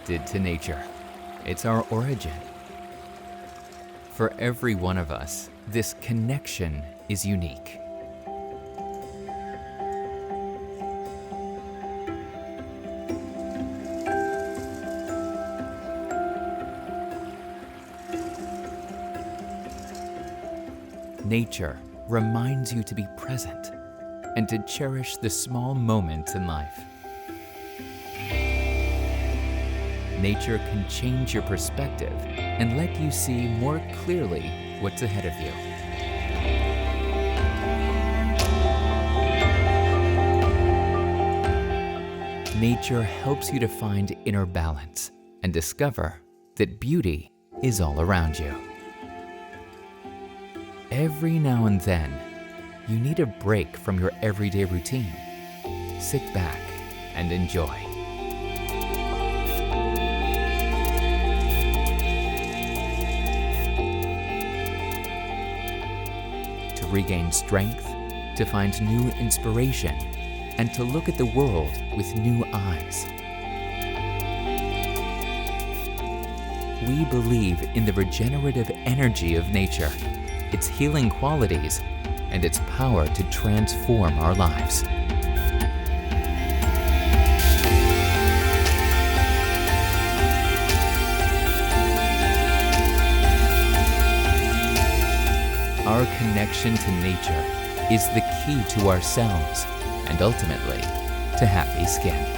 connected to nature. It's our origin. For every one of us, this connection is unique. Nature reminds you to be present and to cherish the small moments in life. Nature can change your perspective and let you see more clearly what's ahead of you. Nature helps you to find inner balance and discover that beauty is all around you. Every now and then, you need a break from your everyday routine. Sit back and enjoy. To regain strength, to find new inspiration, and to look at the world with new eyes. We believe in the regenerative energy of nature, its healing qualities, and its power to transform our lives. Our connection to nature is the key to ourselves and ultimately to happy skin.